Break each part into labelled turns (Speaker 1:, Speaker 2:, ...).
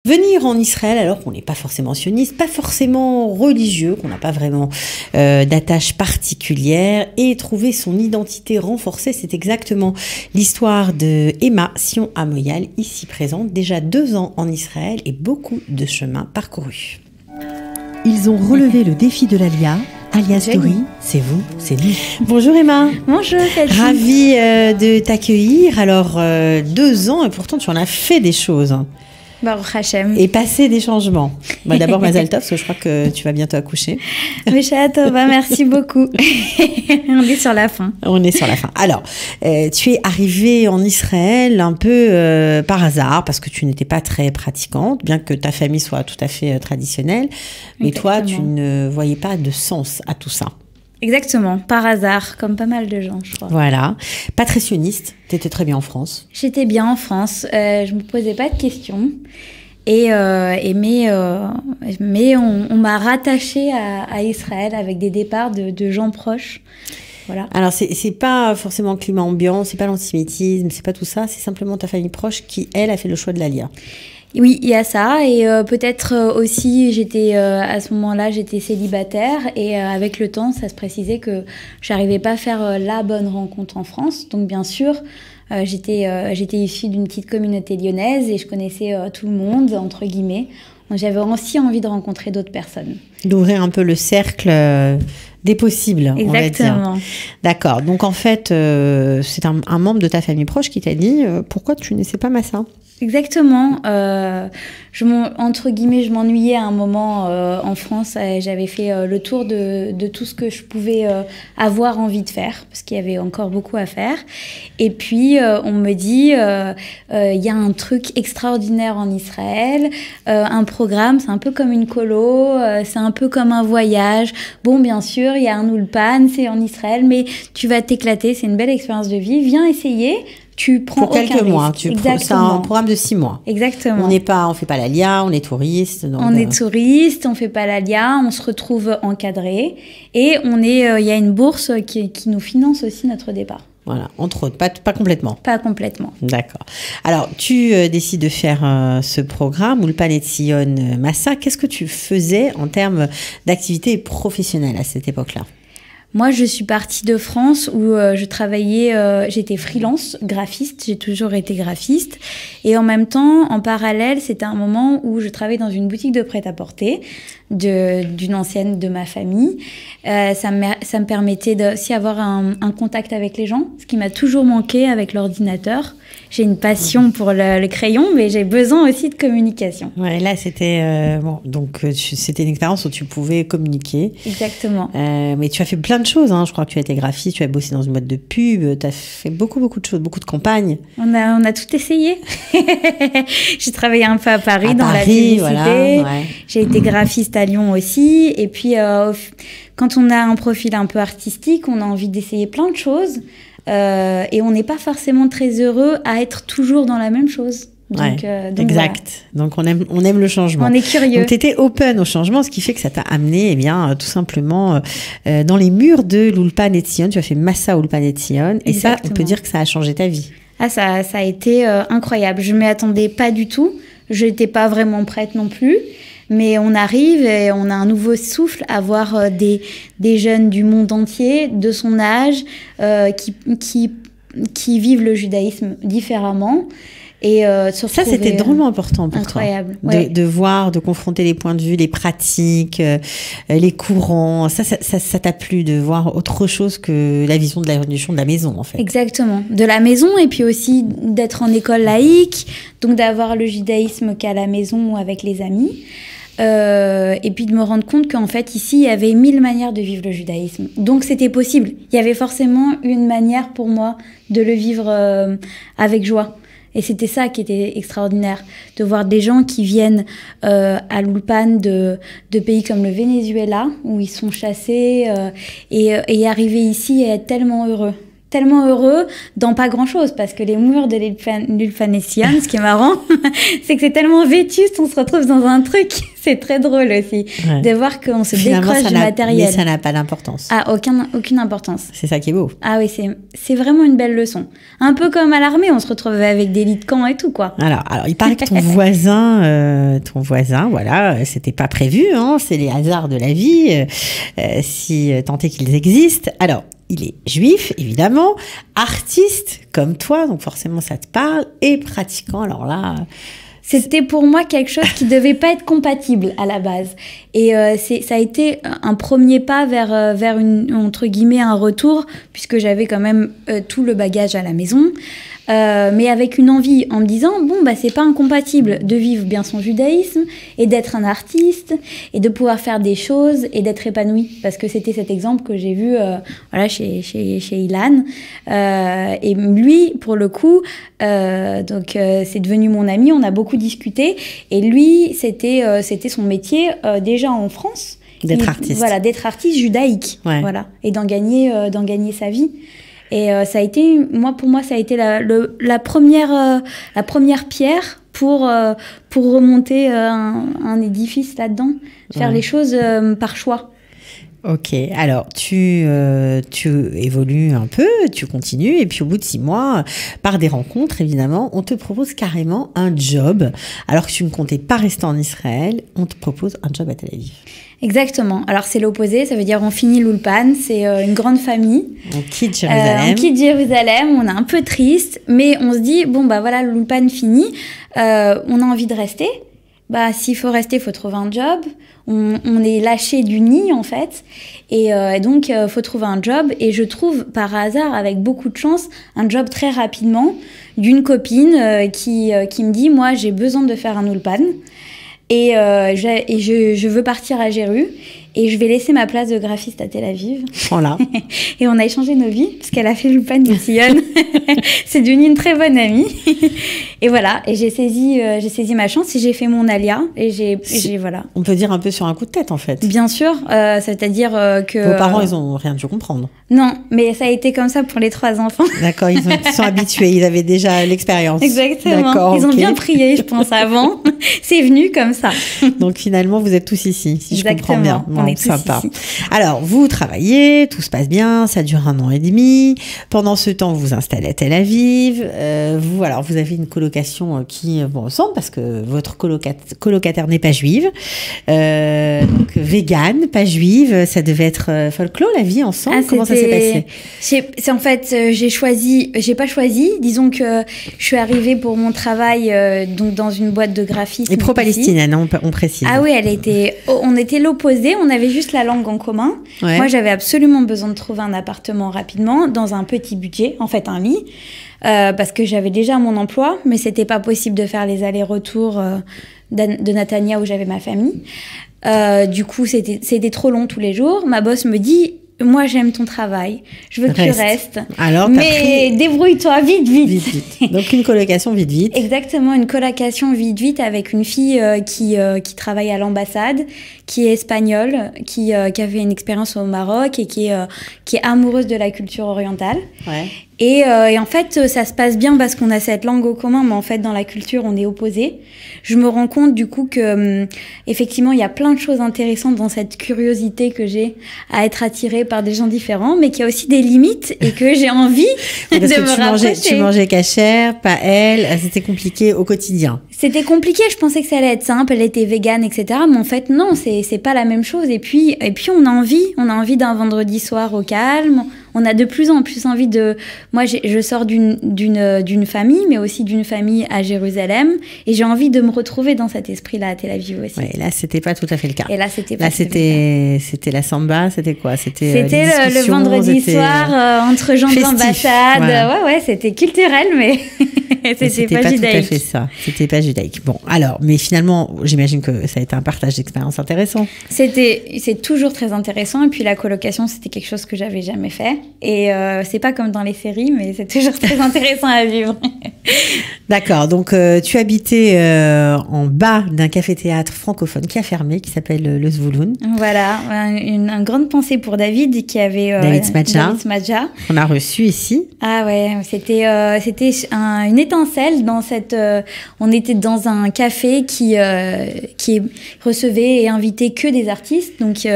Speaker 1: Venir en Israël alors qu'on n'est pas forcément sioniste, pas forcément religieux, qu'on n'a pas vraiment d'attache particulière et trouver son identité renforcée, c'est exactement l'histoire de Emma Sion Amoyal, ici présente, déjà 2 ans en Israël et beaucoup de chemin parcouru.
Speaker 2: Ils ont relevé le défi de l'Alia. Alia Story, c'est vous, c'est lui.
Speaker 1: Bonjour Emma.
Speaker 3: Bonjour Cathy.
Speaker 1: Ravie de t'accueillir. Alors 2 ans et pourtant tu en as fait des choses.
Speaker 3: Baruch Hashem.
Speaker 1: Et passer des changements. D'abord Mazal Tov, parce que je crois que tu vas bientôt accoucher.
Speaker 3: Misha Tova, merci beaucoup. On est sur la fin.
Speaker 1: On est sur la fin. Alors, tu es arrivée en Israël un peu par hasard, parce que tu n'étais pas très pratiquante, bien que ta famille soit tout à fait traditionnelle. Mais
Speaker 3: Exactement.
Speaker 1: toi, tu ne voyais pas de sens à tout ça.
Speaker 3: Exactement, par hasard, comme pas mal de gens, je crois.
Speaker 1: Voilà. Pas très sioniste, tu étais très bien en France.
Speaker 3: J'étais bien en France, je me posais pas de questions. Mais on m'a rattachée à Israël avec des départs de gens proches. Voilà.
Speaker 1: Alors, c'est pas forcément le climat ambiant, c'est pas l'antisémitisme, c'est pas tout ça, c'est simplement ta famille proche qui, elle, a fait le choix de l'Alia.
Speaker 3: Oui, il y a ça. Et peut-être aussi, à ce moment-là, j'étais célibataire. Et avec le temps, ça se précisait que j'arrivais pas à faire la bonne rencontre en France. Donc, bien sûr, j'étais issue d'une petite communauté lyonnaise et je connaissais tout le monde, entre guillemets. Donc, j'avais aussi envie de rencontrer d'autres personnes.
Speaker 1: D'ouvrir un peu le cercle des possibles, on va dire.
Speaker 3: Exactement.
Speaker 1: D'accord. Donc, en fait, c'est un membre de ta famille proche qui t'a dit pourquoi tu n'essaies pas Massa ?
Speaker 3: Exactement. Entre guillemets, je m'ennuyais à un moment en France. J'avais fait le tour de tout ce que je pouvais avoir envie de faire, parce qu'il y avait encore beaucoup à faire. Et puis, on me dit, il y a un truc extraordinaire en Israël, un programme, c'est un peu comme une colo, c'est un peu comme un voyage. Bon, bien sûr, il y a un ulpan, c'est en Israël, mais tu vas t'éclater, c'est une belle expérience de vie. Viens essayer. Tu prends
Speaker 1: pour quelques mois. C'est un programme de 6 mois.
Speaker 3: Exactement.
Speaker 1: On fait pas l'Alia, on est touriste.
Speaker 3: On est touriste, on fait pas l'Alia, on se retrouve encadré et il y a une bourse qui nous finance aussi notre départ.
Speaker 1: Voilà, entre autres, pas complètement.
Speaker 3: Pas complètement.
Speaker 1: D'accord. Alors, tu décides de faire ce programme, Ulpan Etzion Massa. Qu'est-ce que tu faisais en termes d'activité professionnelle à cette époque-là ?
Speaker 3: Moi, je suis partie de France où je travaillais, j'étais freelance, graphiste, j'ai toujours été graphiste. Et en même temps, en parallèle, c'était un moment où je travaillais dans une boutique de prêt-à-porter d'une ancienne de ma famille. Ça me permettait aussi d'avoir un contact avec les gens, ce qui m'a toujours manqué avec l'ordinateur. J'ai une passion pour le crayon, mais j'ai besoin aussi de communication.
Speaker 1: Ouais, là, c'était c'était une expérience où tu pouvais communiquer.
Speaker 3: Exactement.
Speaker 1: Mais tu as fait plein de choses. Hein. Je crois que tu as été graphiste, tu as bossé dans une boîte de pub, tu as fait beaucoup de choses, beaucoup de campagnes.
Speaker 3: On a tout essayé. J'ai travaillé un peu à Paris, dans la publicité. Voilà, ouais. J'ai été graphiste à Lyon aussi. Et puis, quand on a un profil un peu artistique, on a envie d'essayer plein de choses. Et on n'est pas forcément très heureux à être toujours dans la même chose. Donc,
Speaker 1: exact. Voilà. Donc on aime le changement.
Speaker 3: On est curieux.
Speaker 1: Donc tu étais open au changement, ce qui fait que ça t'a amené, tout simplement, dans les murs de l'Ulpan Etzion. Tu as fait Massa Ulpan Etzion. Et ça, on peut dire que ça a changé ta vie.
Speaker 3: Ah, ça a été incroyable. Je ne m'y attendais pas du tout. Je n'étais pas vraiment prête non plus. Mais on arrive et on a un nouveau souffle à voir des jeunes du monde entier, de son âge, qui vivent le judaïsme différemment. Et
Speaker 1: ça, c'était drôlement important pour
Speaker 3: incroyable,
Speaker 1: toi.
Speaker 3: Ouais.
Speaker 1: De voir, de confronter les points de vue, les pratiques, les courants. Ça t'a plu de voir autre chose que la vision de la religion de la maison, en fait.
Speaker 3: Exactement. De la maison et puis aussi d'être en école laïque, donc d'avoir le judaïsme qu'à la maison ou avec les amis. Et puis de me rendre compte qu'en fait, ici, il y avait 1000 manières de vivre le judaïsme. Donc, c'était possible. Il y avait forcément une manière pour moi de le vivre avec joie. Et c'était ça qui était extraordinaire, de voir des gens qui viennent à l'Ulpan de pays comme le Venezuela, où ils sont chassés, et arriver ici et être tellement heureux. tellement heureux dans pas grand-chose, parce que les murs de l'Ulfanation, ce qui est marrant, c'est que c'est tellement vétuste, on se retrouve dans un truc, c'est très drôle aussi, de voir qu'on se décroche du matériel.
Speaker 1: Mais ça n'a pas d'importance.
Speaker 3: Ah, aucune importance.
Speaker 1: C'est ça qui est beau.
Speaker 3: Ah oui, c'est vraiment une belle leçon. Un peu comme à l'armée, on se retrouvait avec des lits de camp et tout, quoi.
Speaker 1: Alors il paraît que ton voisin, voilà, c'était pas prévu, hein, c'est les hasards de la vie, si tant est qu'ils existent. Alors, il est juif, évidemment, artiste comme toi, donc forcément ça te parle, et pratiquant, alors là...
Speaker 3: C'était pour moi quelque chose qui devait pas être compatible à la base. Et ça a été un premier pas vers entre guillemets un retour, puisque j'avais quand même tout le bagage à la maison. Mais avec une envie, en me disant, c'est pas incompatible de vivre bien son judaïsme et d'être un artiste et de pouvoir faire des choses et d'être épanoui. Parce que c'était cet exemple que j'ai vu chez Ilan. Et lui, pour le coup, c'est devenu mon ami, on a beaucoup discuté. Et lui, c'était son métier déjà en France.
Speaker 1: D'être artiste.
Speaker 3: Voilà, d'être artiste judaïque.
Speaker 1: Ouais.
Speaker 3: Voilà, et d'en gagner sa vie. Et ça a été, pour moi, ça a été la première pierre pour remonter un édifice là-dedans, faire les choses par choix.
Speaker 1: Ok, alors tu évolues un peu, tu continues, et puis au bout de 6 mois, par des rencontres évidemment, on te propose carrément un job. Alors que tu ne comptais pas rester en Israël, on te propose un job à Tel Aviv.
Speaker 3: Exactement. Alors c'est l'opposé, ça veut dire on finit l'Ulpan, c'est une grande famille.
Speaker 1: On quitte Jérusalem.
Speaker 3: On est un peu triste, mais on se dit voilà, l'Ulpan fini, on a envie de rester. S'il faut rester, il faut trouver un job. On est lâché du nid, en fait. Et donc, faut trouver un job. Et je trouve, par hasard, avec beaucoup de chance, un job très rapidement d'une copine qui me dit, moi, j'ai besoin de faire un Ulpan. Et je veux partir à Jéru. Et je vais laisser ma place de graphiste à Tel Aviv.
Speaker 1: Voilà.
Speaker 3: Et on a échangé nos vies, parce qu'elle a fait l'Ulpan de Sion. C'est devenu une très bonne amie. Et voilà, et j'ai saisi ma chance et j'ai fait mon alia. Et voilà.
Speaker 1: On peut dire un peu sur un coup de tête, en fait.
Speaker 3: Bien sûr, c'est-à-dire que...
Speaker 1: Vos parents, ils n'ont rien dû comprendre.
Speaker 3: Non, mais ça a été comme ça pour les 3 enfants.
Speaker 1: D'accord, ils sont habitués, ils avaient déjà l'expérience.
Speaker 3: Exactement,
Speaker 1: d'accord,
Speaker 3: ils ont bien prié, je pense, avant. C'est venu comme ça.
Speaker 1: Donc finalement, vous êtes tous ici, si
Speaker 3: Exactement.
Speaker 1: je comprends bien.
Speaker 3: On est tous
Speaker 1: sympa.
Speaker 3: ici.
Speaker 1: Alors, vous travaillez, tout se passe bien, ça dure 1 an et demi. Pendant ce temps, vous vous installez à Tel Aviv. Vous avez une colocation qui vous ressemble parce que votre colocataire n'est pas juive. Donc, végane, pas juive. Ça devait être folklore, la vie ensemble. Comment ça s'est passé?
Speaker 3: C'est en fait, j'ai pas choisi. Disons que je suis arrivée pour mon travail donc dans une boîte de graphisme.
Speaker 1: Et pro-palestinienne, on précise.
Speaker 3: Ah oui, on était l'opposé. On avait juste la langue en commun. Ouais. Moi, j'avais absolument besoin de trouver un appartement rapidement, dans un petit budget, en fait un lit, parce que j'avais déjà mon emploi, mais c'était pas possible de faire les allers-retours de Natania où j'avais ma famille. Du coup, c'était trop long tous les jours. Ma boss me dit... Moi, j'aime ton travail. Je veux que tu restes.
Speaker 1: Alors,
Speaker 3: mais débrouille-toi vite.
Speaker 1: Donc, une colocation vite.
Speaker 3: Exactement, une colocation vite avec une fille qui travaille à l'ambassade, qui est espagnole, qui a fait une expérience au Maroc et qui est amoureuse de la culture orientale.
Speaker 1: Ouais.
Speaker 3: Et en fait, ça se passe bien parce qu'on a cette langue au commun, mais en fait, dans la culture, on est opposés. Je me rends compte du coup que, effectivement, il y a plein de choses intéressantes dans cette curiosité que j'ai à être attirée par des gens différents, mais qu'il y a aussi des limites et que j'ai envie de me rapprocher.
Speaker 1: Tu mangeais cachère, pas elle, c'était compliqué au quotidien.
Speaker 3: C'était compliqué, je pensais que ça allait être simple, elle était végane, etc. Mais en fait, non, c'est pas la même chose. Et puis on a envie d'un vendredi soir au calme. On a de plus en plus envie de... Moi, je sors d'une famille, mais aussi d'une famille à Jérusalem. Et j'ai envie de me retrouver dans cet esprit-là à Tel Aviv aussi.
Speaker 1: Ouais, là, c'était pas tout à fait le cas.
Speaker 3: Et là, c'était
Speaker 1: la samba, c'était quoi? C'était
Speaker 3: le vendredi soir, entre gens de l'ambassade.
Speaker 1: Voilà.
Speaker 3: Ouais, c'était culturel, mais... C'était
Speaker 1: pas
Speaker 3: pas
Speaker 1: tout
Speaker 3: judaïque.
Speaker 1: à fait ça. C'était pas judaïque. Bon, alors, mais finalement, j'imagine que ça a été un partage d'expérience intéressant.
Speaker 3: C'est toujours très intéressant. Et puis la colocation, c'était quelque chose que j'avais jamais fait. Et c'est pas comme dans les séries, mais c'est toujours très intéressant à vivre.
Speaker 1: D'accord. Donc, tu habitais en bas d'un café-théâtre francophone qui a fermé, qui s'appelle le Zvouloun.
Speaker 3: Voilà. Une grande pensée pour David qui avait
Speaker 1: David
Speaker 3: Smadja.
Speaker 1: On a reçu ici.
Speaker 3: Ah ouais, c'était une étincelle dans cette. On était dans un café qui recevait et invitait que des artistes. Donc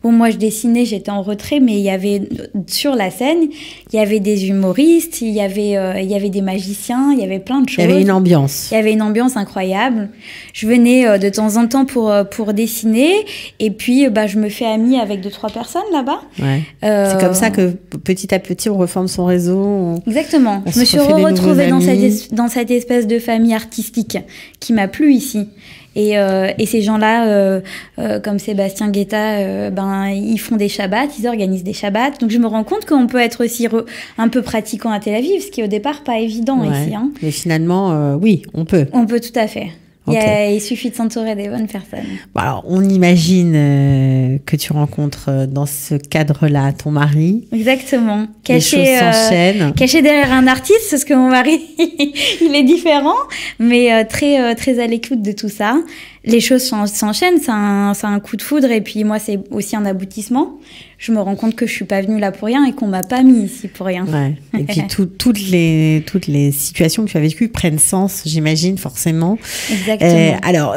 Speaker 3: bon, moi je dessinais, j'étais en retrait, mais il y avait sur la scène, il y avait des humoristes, il y avait des magiciens, il y avait plein de choses.
Speaker 1: Il y avait une ambiance.
Speaker 3: Il y avait une ambiance incroyable. Je venais de temps en temps pour dessiner, et puis je me fais amie avec 2-3 personnes là-bas.
Speaker 1: Ouais. C'est comme ça que petit à petit on reforme son réseau.
Speaker 3: Exactement. Je me suis retrouvée dans cette espèce de famille artistique qui m'a plu ici. Et ces gens-là, comme Sébastien Guetta, ils font des Shabbats, ils organisent des Shabbats. Donc je me rends compte qu'on peut être aussi un peu pratiquant à Tel Aviv, ce qui est au départ pas évident ici. Hein.
Speaker 1: Mais finalement, oui, on peut.
Speaker 3: On peut tout à fait.
Speaker 1: Okay.
Speaker 3: Il suffit de s'entourer des bonnes personnes.
Speaker 1: Bon, alors, on imagine que tu rencontres dans ce cadre-là ton mari.
Speaker 3: Exactement.
Speaker 1: Les choses s'enchaînent.
Speaker 3: Caché derrière un artiste, parce que mon mari, il est différent, mais très, très à l'écoute de tout ça. Les choses s'enchaînent, c'est un coup de foudre, et puis moi, c'est aussi un aboutissement. Je me rends compte que je suis pas venue là pour rien et qu'on m'a pas mis ici pour rien.
Speaker 1: Ouais. Et puis toutes les situations que tu as vécues prennent sens, j'imagine, forcément.
Speaker 3: Exactement.
Speaker 1: Alors,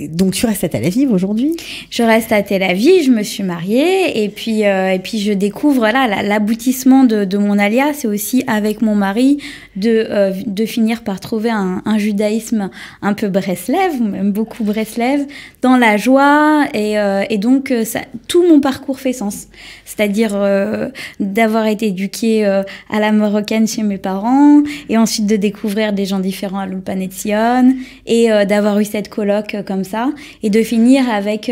Speaker 1: donc tu restes à Tel Aviv aujourd'hui ?
Speaker 3: Je reste à Tel Aviv, je me suis mariée, et puis je découvre l'aboutissement de mon alia, c'est aussi avec mon mari de finir par trouver un judaïsme un peu Breslev, même beaucoup Breslev, dans la joie, et donc tout mon parcours fait sens. C'est-à-dire d'avoir été éduquée à la marocaine chez mes parents, et ensuite de découvrir des gens différents à l'Ulpan Etzion, et d'avoir eu cette coloc comme ça, et de finir avec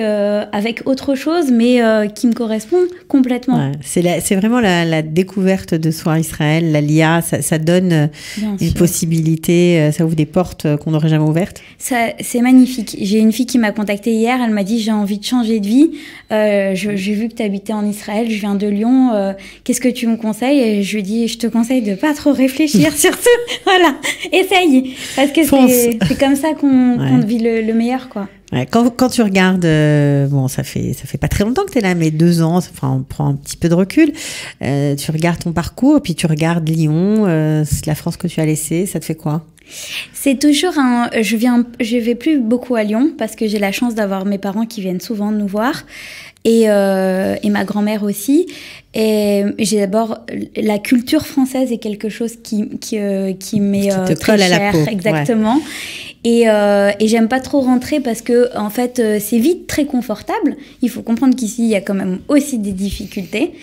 Speaker 3: autre chose, mais qui me correspond complètement. Ouais,
Speaker 1: c'est vraiment la découverte de soi Israël, l'Alia, ça donne une possibilité, ça ouvre des portes qu'on n'aurait jamais ouvertes.
Speaker 3: C'est magnifique. J'ai une fille qui m'a contactée hier, elle m'a dit j'ai envie de changer de vie, j'ai vu que tu habitais en Israël, je viens de Lyon, qu'est-ce que tu me conseilles? Et je lui dis, je te conseille de pas trop réfléchir surtout. Voilà, essaye, parce que c'est comme ça qu'on vit le meilleur, quoi.
Speaker 1: Ouais, quand tu regardes, bon, ça fait pas très longtemps que tu es là, mais 2 ans, enfin, on prend un petit peu de recul. Tu regardes ton parcours, puis tu regardes Lyon, la France que tu as laissée, ça te fait quoi?
Speaker 3: C'est toujours je vais plus beaucoup à Lyon parce que j'ai la chance d'avoir mes parents qui viennent souvent nous voir, et ma grand-mère aussi. Et j'ai d'abord, la culture française est quelque chose qui m'est très cher, à la peau. Exactement. Ouais. Et j'aime pas trop rentrer parce que en fait c'est vite très confortable. Il faut comprendre qu'ici il y a quand même aussi des difficultés.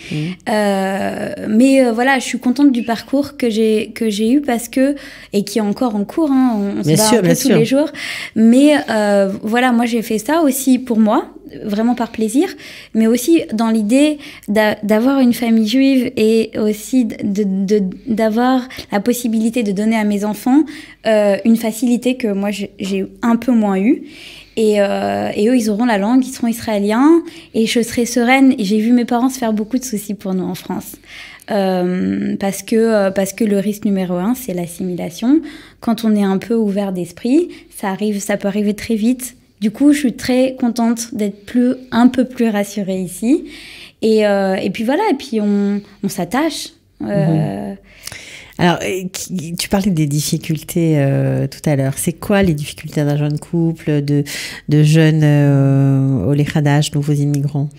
Speaker 3: Mais voilà, je suis contente du parcours que j'ai eu parce que, et qui est encore en cours, hein, on se bat un peu tous les jours. Mais voilà, moi j'ai fait ça aussi pour moi, vraiment par plaisir, mais aussi dans l'idée d'avoir une famille juive, et aussi d'avoir la possibilité de donner à mes enfants une facilité que moi j'ai un peu moins eue. Et eux, ils auront la langue, ils seront israéliens, et je serai sereine. Et j'ai vu mes parents se faire beaucoup de soucis pour nous en France. Parce que le risque numéro 1, c'est l'assimilation. Quand on est un peu ouvert d'esprit, ça peut arriver très vite. Du coup, je suis très contente d'être un peu plus rassurée ici. Et puis voilà, et puis on s'attache.
Speaker 1: Alors, tu parlais des difficultés tout à l'heure. C'est quoi les difficultés d'un jeune couple, de jeunes Olé Khadash, nouveaux immigrants?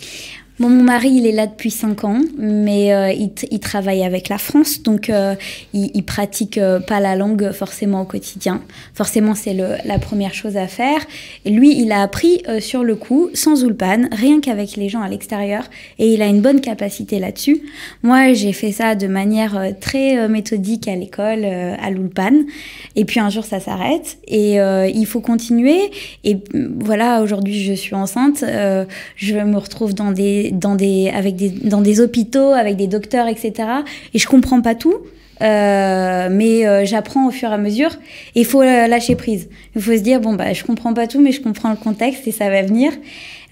Speaker 3: Bon, mon mari, il est là depuis 5 ans, mais il travaille avec la France, donc il pratique pas la langue forcément au quotidien. Forcément, c'est la première chose à faire. Et lui, il a appris sur le coup, sans Ulpan, rien qu'avec les gens à l'extérieur, et il a une bonne capacité là-dessus. Moi, j'ai fait ça de manière très méthodique à l'école, à l'Ulpan, et puis un jour, ça s'arrête, et il faut continuer. Et voilà, aujourd'hui, je suis enceinte, je me retrouve dans des hôpitaux, avec des docteurs, etc. Et je comprends pas tout. mais j'apprends au fur et à mesure. Et il faut lâcher prise. Il faut se dire, bon, bah, je comprends pas tout, mais je comprends le contexte et ça va venir.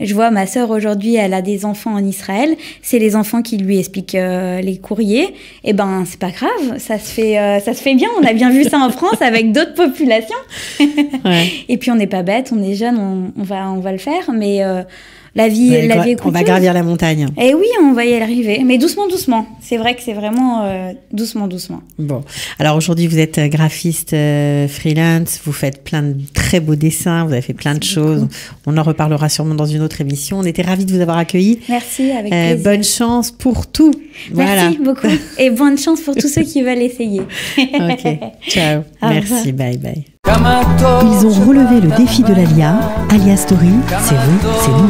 Speaker 3: Je vois ma sœur aujourd'hui, elle a des enfants en Israël. C'est les enfants qui lui expliquent les courriers. Et ben, c'est pas grave, ça se fait bien. On a bien vu ça en France avec d'autres populations. Ouais. Et puis on n'est pas bête, on est jeune, on va le faire. Mais la vie est coûteuse.
Speaker 1: On va gravir la montagne.
Speaker 3: Et oui, on va y arriver, mais doucement, doucement. C'est vrai que c'est vraiment doucement, doucement.
Speaker 1: Bon, alors aujourd'hui, vous êtes graphiste freelance, vous faites plein de très beaux dessins, vous avez fait plein de choses. On en reparlera sûrement dans une autre émission. On était ravis de vous avoir accueillis.
Speaker 3: Merci, avec plaisir.
Speaker 1: Bonne chance pour tout.
Speaker 3: Merci beaucoup. Et bonne chance pour tous ceux qui veulent essayer.
Speaker 1: Ok, ciao. Merci, bye bye.
Speaker 2: Ils ont relevé le défi de l'Alia. Alia Story, c'est vous, c'est nous.